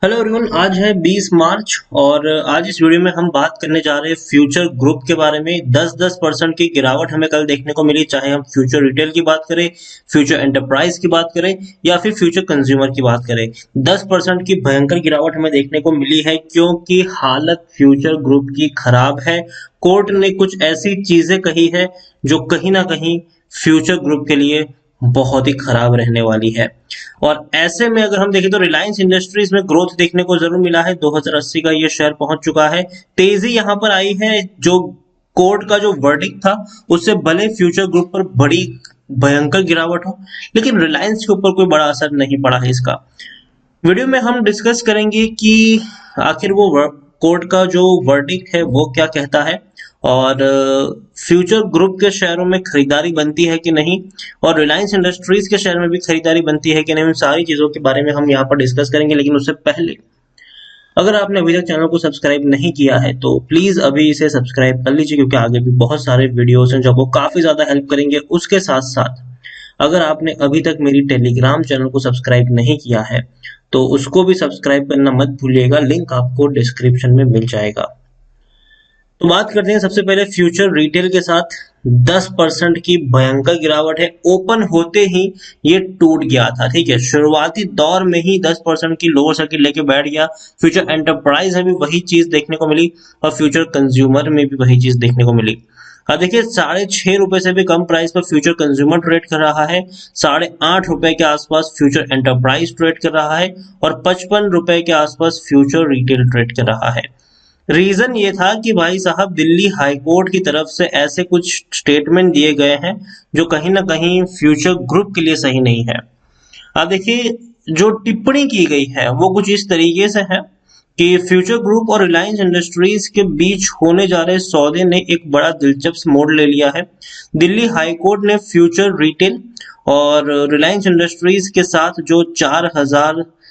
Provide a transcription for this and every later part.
Hello everyone, आज है 20 मार्च और आज इस वीडियो में हम बात करने जा रहे हैं फ्यूचर ग्रुप के बारे में। 10% की गिरावट हमें कल देखने को मिली, चाहे हम फ्यूचर रिटेल की बात करें, फ्यूचर एंटरप्राइज की बात करें या फिर फ्यूचर कंज्यूमर की बात करें। 10% की भयंकर गिरावट हमें देखने को मिली है क्योंकि हालत फ्यूचर ग्रुप की खराब है। कोर्ट ने कुछ ऐसी चीजें कही है जो कहीं ना कहीं फ्यूचर ग्रुप के लिए बहुत ही खराब रहने वाली है। और ऐसे में अगर हम देखें तो रिलायंस इंडस्ट्रीज में ग्रोथ देखने को जरूर मिला है। 2080 का ये शेयर पहुंच चुका है। तेजी यहां पर आई है। जो कोर्ट का जो वर्डिक्ट था उससे भले फ्यूचर ग्रुप पर बड़ी भयंकर गिरावट हो, लेकिन रिलायंस के ऊपर कोई बड़ा असर नहीं पड़ा है इसका। वीडियो में हम डिस्कस करेंगे कि आखिर वो कोर्ट का जो वर्डिक्ट है वो क्या कहता है, और फ्यूचर ग्रुप के शेयरों में खरीदारी बनती है कि नहीं, और रिलायंस इंडस्ट्रीज के शेयर में भी खरीदारी बनती है कि नहीं। उन सारी चीजों के बारे में हम यहाँ पर डिस्कस करेंगे। लेकिन उससे पहले अगर आपने अभी तक चैनल को सब्सक्राइब नहीं किया है तो प्लीज अभी इसे सब्सक्राइब कर लीजिए, क्योंकि आगे भी बहुत सारे वीडियोस हैं जो आपको काफी ज्यादा हेल्प करेंगे। उसके साथ साथ अगर आपने अभी तक मेरी टेलीग्राम चैनल को सब्सक्राइब नहीं किया है तो उसको भी सब्सक्राइब करना मत भूलिएगा, लिंक आपको डिस्क्रिप्शन में मिल जाएगा। तो बात करते हैं सबसे पहले फ्यूचर रिटेल के साथ। 10% की भयंकर गिरावट है। ओपन होते ही ये टूट गया था, ठीक है। शुरुआती दौर में ही 10% की लोअर सर्किट लेके बैठ गया। फ्यूचर एंटरप्राइज में भी वही चीज देखने को मिली और फ्यूचर कंज्यूमर में भी वही चीज देखने को मिली। हाँ देखिए, ₹6.5 से भी कम प्राइस पर फ्यूचर कंज्यूमर ट्रेड कर रहा है। ₹8.5 के आसपास फ्यूचर एंटरप्राइज ट्रेड कर रहा है और ₹55 के आसपास फ्यूचर रिटेल ट्रेड कर रहा है। रीजन ये था कि भाई साहब, दिल्ली हाई कोर्ट की तरफ से ऐसे कुछ स्टेटमेंट दिए गए हैं जो कहीं ना कहीं फ्यूचर ग्रुप के लिए सही नहीं है। अब देखिए, जो टिप्पणी की गई है वो कुछ इस तरीके से है कि फ्यूचर ग्रुप और रिलायंस इंडस्ट्रीज के बीच होने जा रहे सौदे ने एक बड़ा दिलचस्प मोड़ ले लिया है। दिल्ली हाई कोर्ट ने फ्यूचर रिटेल और रिलायंस इंडस्ट्रीज के साथ जो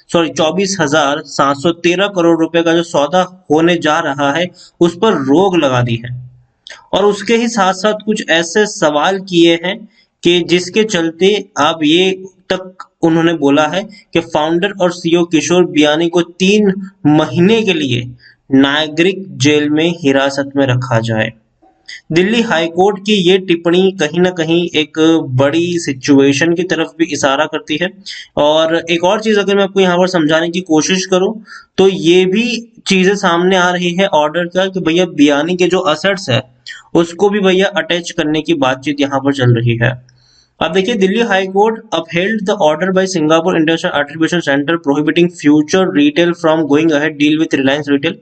24,713 करोड़ रुपए का जो सौदा होने जा रहा है उस पर रोक लगा दी है। और उसके ही साथ साथ कुछ ऐसे सवाल किए हैं कि जिसके चलते अब ये तक उन्होंने बोला है कि फाउंडर और सीईओ किशोर बियानी को 3 महीने के लिए नागरिक जेल में हिरासत में रखा जाए। दिल्ली हाई कोर्ट की ये टिप्पणी कहीं ना कहीं एक बड़ी सिचुएशन की तरफ भी इशारा करती है। और एक और चीज अगर मैं आपको यहाँ पर समझाने की कोशिश करूं तो ये भी चीजें सामने आ रही है ऑर्डर का कि भैया बियानी के जो असेट्स है उसको भी भैया अटैच करने की बातचीत यहाँ पर चल रही है। अब देखिए, Delhi High court upheld the order by Singapore international arbitration centre prohibiting future retail from going ahead deal with Reliance retail.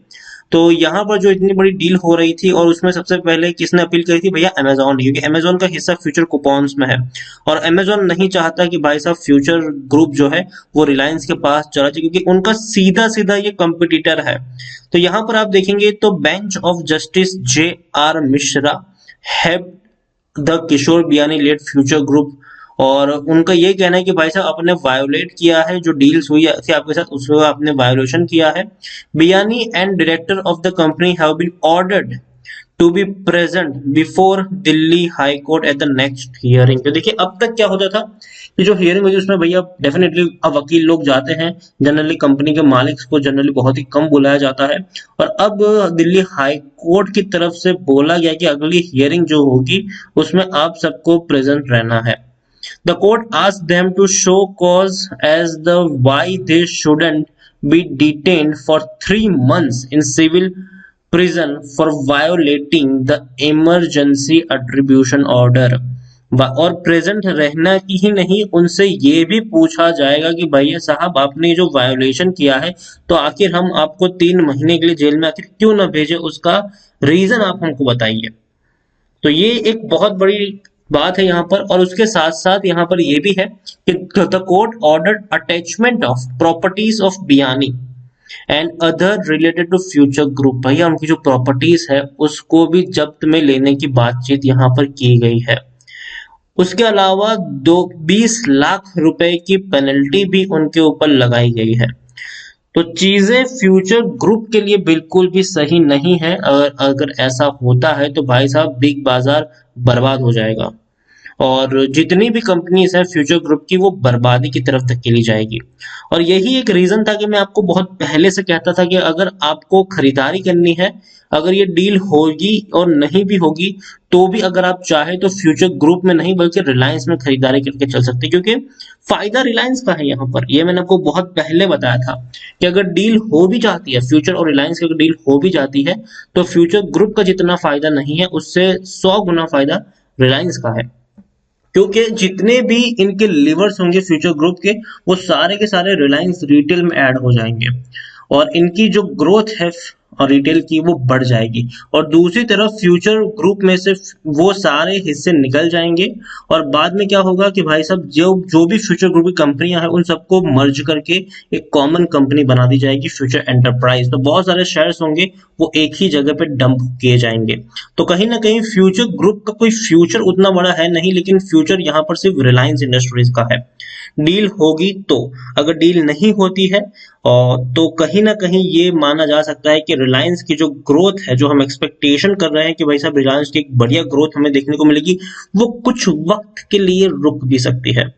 तो यहाँ पर जो इतनी बड़ी डील हो रही थी और उसमें सबसे पहले किसने अपील करी थी? भैया अमेजोन, क्योंकि अमेजोन का हिस्सा फ्यूचर कूपन्स में है और अमेजोन नहीं चाहता कि भाई साहब फ्यूचर ग्रुप जो है वो रिलायंस के पास चला जाए, क्योंकि उनका सीधा सीधा ये कंपिटिटर है। तो यहाँ पर आप देखेंगे तो bench of justice JR Mishra have the Kishore Biyani led Future Group, और उनका ये कहना है कि भाई साहब आपने वायोलेट किया है, जो डील्स हुई थी आपके साथ उसमें आपने वायोलेशन किया है। Biyani and director of the company have been ordered to be present before Delhi High Court at the next hearing. तो देखिए, अब तक क्या होता था कि जो हियरिंग हुई उसमें भैया डेफिनेटली अब वकील लोग जाते हैं, जनरली कंपनी के मालिक को जनरली बहुत ही कम बुलाया जाता है। और अब दिल्ली हाई कोर्ट की तरफ से बोला गया कि अगली हियरिंग जो होगी उसमें आप सबको प्रेजेंट रहना है। The court asked them to show cause as the why they shouldn't be detained for 3 months in civil prison for violating the emergency attribution order। और प्रेजेंट रहना की ही नहीं, उनसे ये भी पूछा जाएगा कि भैया साहब आपने जो वायोलेशन किया है तो आखिर हम आपको 3 महीने के लिए जेल में आखिर क्यों ना भेजे, उसका रीजन आप हमको बताइए। तो ये एक बहुत बड़ी बात है यहाँ पर। और उसके साथ साथ यहाँ पर ये भी है कि the court ordered attachment of properties of Biyani and other related to Future Group. भैया उनकी जो प्रॉपर्टीज है उसको भी जब्त में लेने की बातचीत यहाँ पर की गई है। उसके अलावा 20 लाख रुपए की पेनल्टी भी उनके ऊपर लगाई गई है। तो चीजें फ्यूचर ग्रुप के लिए बिल्कुल भी सही नहीं है। अगर अगर ऐसा होता है तो भाई साहब बिग बाजार बर्बाद हो जाएगा। और जितनी भी कंपनीज है फ्यूचर ग्रुप की वो बर्बादी की तरफ धकेली जाएगी। और यही एक रीजन था कि मैं आपको बहुत पहले से कहता था कि अगर आपको खरीदारी करनी है, अगर ये डील होगी और नहीं भी होगी तो भी अगर आप चाहे तो फ्यूचर ग्रुप में नहीं बल्कि रिलायंस में खरीदारी करके चल सकते हैं, क्योंकि फायदा रिलायंस का है यहाँ पर। ये मैंने आपको बहुत पहले बताया था कि अगर डील हो भी जाती है, फ्यूचर और रिलायंस की अगर डील हो भी जाती है तो फ्यूचर ग्रुप का जितना फायदा नहीं है उससे 100 गुना फायदा रिलायंस का है, क्योंकि जितने भी इनके लीवर्स होंगे फ्यूचर ग्रुप के वो सारे के सारे रिलायंस रिटेल में ऐड हो जाएंगे और इनकी जो ग्रोथ है और रिटेल की वो बढ़ जाएगी। और दूसरी तरफ फ्यूचर ग्रुप में से वो सारे हिस्से निकल जाएंगे और बाद में क्या होगा कि भाई साहब जो जो भी फ्यूचर ग्रुप की कंपनियां हैं उन सबको मर्ज करके एक कॉमन कंपनी बना दी जाएगी, फ्यूचर एंटरप्राइज। तो बहुत सारे शेयर्स होंगे वो एक ही जगह पे डंप किए जाएंगे। तो कहीं ना कहीं फ्यूचर ग्रुप का कोई फ्यूचर उतना बड़ा है नहीं, लेकिन फ्यूचर यहाँ पर सिर्फ रिलायंस इंडस्ट्रीज का है। डील होगी तो, अगर डील नहीं होती है और तो कहीं ना कहीं ये माना जा सकता है कि रिलायंस की जो ग्रोथ है, जो हम एक्सपेक्टेशन कर रहे हैं कि भाई साहब रिलायंस की एक बढ़िया ग्रोथ हमें देखने को मिलेगी, वो कुछ वक्त के लिए रुक भी सकती है।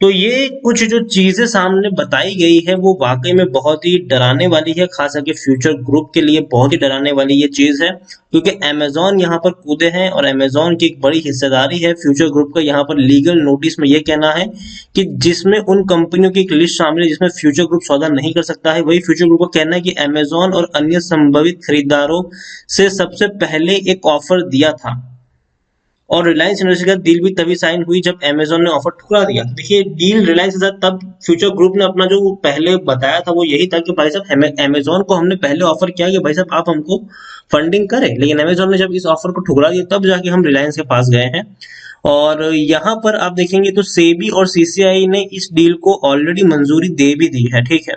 तो ये कुछ जो चीजें सामने बताई गई है वो वाकई में बहुत ही डराने वाली है, खास करके फ्यूचर ग्रुप के लिए बहुत ही डराने वाली ये चीज है, क्योंकि अमेजोन यहाँ पर कूदे हैं और अमेजोन की एक बड़ी हिस्सेदारी है फ्यूचर ग्रुप का। यहाँ पर लीगल नोटिस में ये कहना है कि जिसमें उन कंपनियों की एक लिस्ट शामिल है जिसमें फ्यूचर ग्रुप सौदा नहीं कर सकता है, वही फ्यूचर ग्रुप का कहना है कि अमेजोन और अन्य संभावित खरीदारों से सबसे पहले एक ऑफर दिया था और रिलायंस इंडस्ट्री का डील भी तभी साइन हुई जब अमेजोन ने ऑफर ठुकरा दिया। देखिए डील रिलायंस के साथ तब फ्यूचर ग्रुप ने अपना जो पहले बताया था वो यही था कि भाई साहब अमेजोन को हमने पहले ऑफर किया कि भाई साहब आप हमको फंडिंग करें, लेकिन अमेजोन ने जब इस ऑफर को ठुकरा दिया तब जाके हम रिलायंस के पास गए हैं। और यहाँ पर आप देखेंगे तो सेबी और सीसीआई ने इस डील को ऑलरेडी मंजूरी दे भी दी है, ठीक है।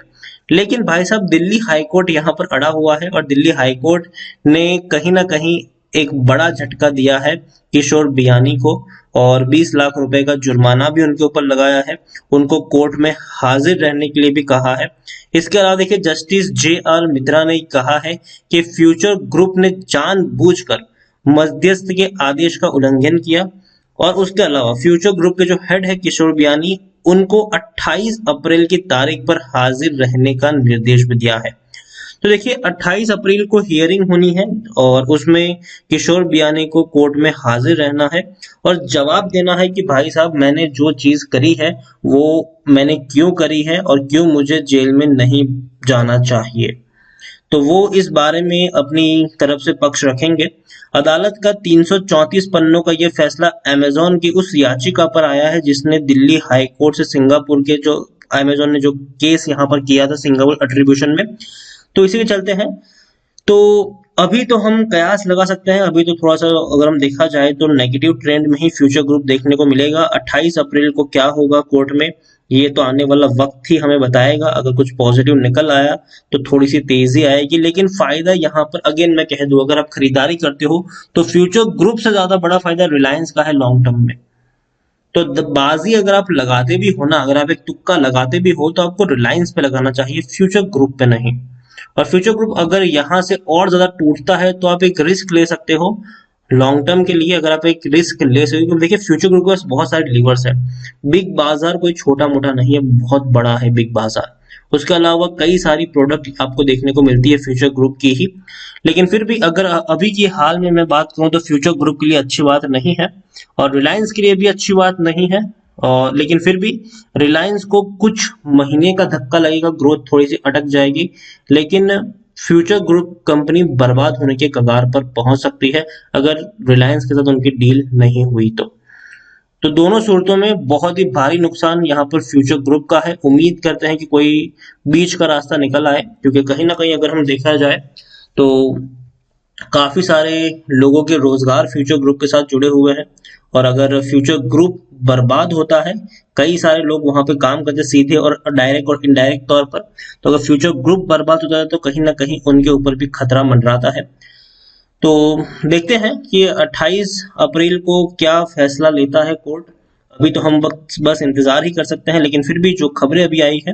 लेकिन भाई साहब दिल्ली हाईकोर्ट यहाँ पर अड़ा हुआ है और दिल्ली हाईकोर्ट ने कहीं ना कहीं एक बड़ा झटका दिया है किशोर बियानी को और 20 लाख रुपए का जुर्माना भी उनके ऊपर लगाया है, उनको कोर्ट में हाजिर रहने के लिए भी कहा है। इसके अलावा देखिए जस्टिस जे.आर. मित्रा ने कहा है कि फ्यूचर ग्रुप ने जानबूझकर मध्यस्थ के आदेश का उल्लंघन किया और उसके अलावा फ्यूचर ग्रुप के जो हेड है किशोर बियानी उनको 28 अप्रैल की तारीख पर हाजिर रहने का निर्देश भी दिया है। तो देखिए 28 अप्रैल को हियरिंग होनी है और उसमें किशोर बियानी को कोर्ट में हाजिर रहना है और जवाब देना है कि भाई साहब मैंने जो चीज करी है वो मैंने क्यों करी है और क्यों मुझे जेल में नहीं जाना चाहिए। तो वो इस बारे में अपनी तरफ से पक्ष रखेंगे। अदालत का 334 पन्नों का ये फैसला अमेजोन की उस याचिका पर आया है जिसने दिल्ली हाई कोर्ट से सिंगापुर के जो अमेजोन ने जो केस यहाँ पर किया था सिंगापुर एट्रीब्यूशन में, तो इसी के चलते हैं। तो अभी तो हम कयास लगा सकते हैं, अभी तो थोड़ा सा अगर हम देखा जाए तो नेगेटिव ट्रेंड में ही फ्यूचर ग्रुप देखने को मिलेगा। 28 अप्रैल को क्या होगा कोर्ट में ये तो आने वाला वक्त ही हमें बताएगा। अगर कुछ पॉजिटिव निकल आया तो थोड़ी सी तेजी आएगी, लेकिन फायदा यहाँ पर अगेन मैं कह दूं अगर आप खरीदारी करते हो तो फ्यूचर ग्रुप से ज्यादा बड़ा फायदा रिलायंस का है लॉन्ग टर्म में। तो बाजी अगर आप लगाते भी हो ना, अगर आप एक तुक्का लगाते भी हो तो आपको रिलायंस पे लगाना चाहिए, फ्यूचर ग्रुप पे नहीं। और फ्यूचर ग्रुप अगर यहाँ से और ज्यादा टूटता है तो आप एक रिस्क ले सकते हो लॉन्ग टर्म के लिए। अगर आप एक रिस्क ले सकते हो क्योंकि देखिए फ्यूचर ग्रुप के पास बहुत सारे लीवर्स है, बिग बाजार कोई छोटा मोटा नहीं है, बहुत बड़ा है बिग बाजार। उसके अलावा कई सारी प्रोडक्ट आपको देखने को मिलती है फ्यूचर ग्रुप की ही। लेकिन फिर भी अगर अभी की हाल में मैं बात करूं तो फ्यूचर ग्रुप के लिए अच्छी बात नहीं है और रिलायंस के लिए भी अच्छी बात नहीं है। और लेकिन फिर भी रिलायंस को कुछ महीने का धक्का लगेगा, ग्रोथ थोड़ी सी अटक जाएगी, लेकिन फ्यूचर ग्रुप कंपनी बर्बाद होने के कगार पर पहुंच सकती है अगर रिलायंस के साथ उनकी डील नहीं हुई तो दोनों सूरतों में बहुत ही भारी नुकसान यहाँ पर फ्यूचर ग्रुप का है। उम्मीद करते हैं कि कोई बीच का रास्ता निकल आए, क्योंकि कहीं ना कहीं अगर हम देखा जाए तो काफी सारे लोगों के रोजगार फ्यूचर ग्रुप के साथ जुड़े हुए हैं और अगर फ्यूचर ग्रुप बर्बाद होता है, कई सारे लोग वहां पे काम करते सीधे और डायरेक्ट और इनडायरेक्ट तौर पर, तो अगर फ्यूचर ग्रुप बर्बाद होता है तो कहीं ना कहीं उनके ऊपर भी खतरा मंडराता है। तो देखते हैं कि 28 अप्रैल को क्या फैसला लेता है कोर्ट। अभी तो हम बस इंतजार ही कर सकते हैं, लेकिन फिर भी जो खबरें अभी आई है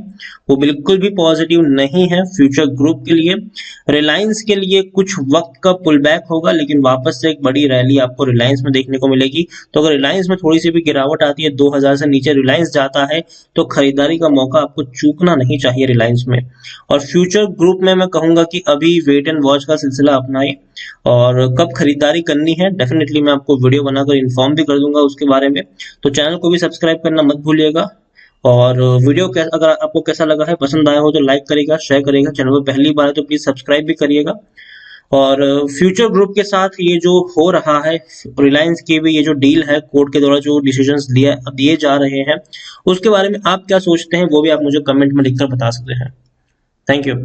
वो बिल्कुल भी पॉजिटिव नहीं है फ्यूचर ग्रुप के लिए। रिलायंस के लिए कुछ वक्त का पुल बैक होगा, लेकिन वापस से एक बड़ी रैली आपको रिलायंस में देखने को मिलेगी। तो अगर रिलायंस में थोड़ी सी भी गिरावट आती है, 2000 से नीचे रिलायंस जाता है, तो खरीदारी का मौका आपको चूकना नहीं चाहिए रिलायंस में। और फ्यूचर ग्रुप में मैं कहूंगा कि अभी वेट एंड वॉच का सिलसिला अपनाएं, और कब खरीदारी करनी है डेफिनेटली मैं आपको वीडियो बनाकर इन्फॉर्म भी कर दूंगा उसके बारे में। तो चैनल को भी सब्सक्राइब करना मत भूलिएगा। और वीडियो अगर आपको कैसा लगा है, पसंद आया हो तो लाइक करिएगा, शेयर करिएगा। चैनल पर पहली बार है तो प्लीज सब्सक्राइब भी करिएगा। और फ्यूचर ग्रुप के साथ ये जो हो रहा है, रिलायंस की भी ये जो डील है, कोर्ट के द्वारा जो डिसीजंस दिए जा रहे हैं, उसके बारे में आप क्या सोचते हैं वो भी आप मुझे कमेंट में लिखकर बता सकते हैं। Thank you.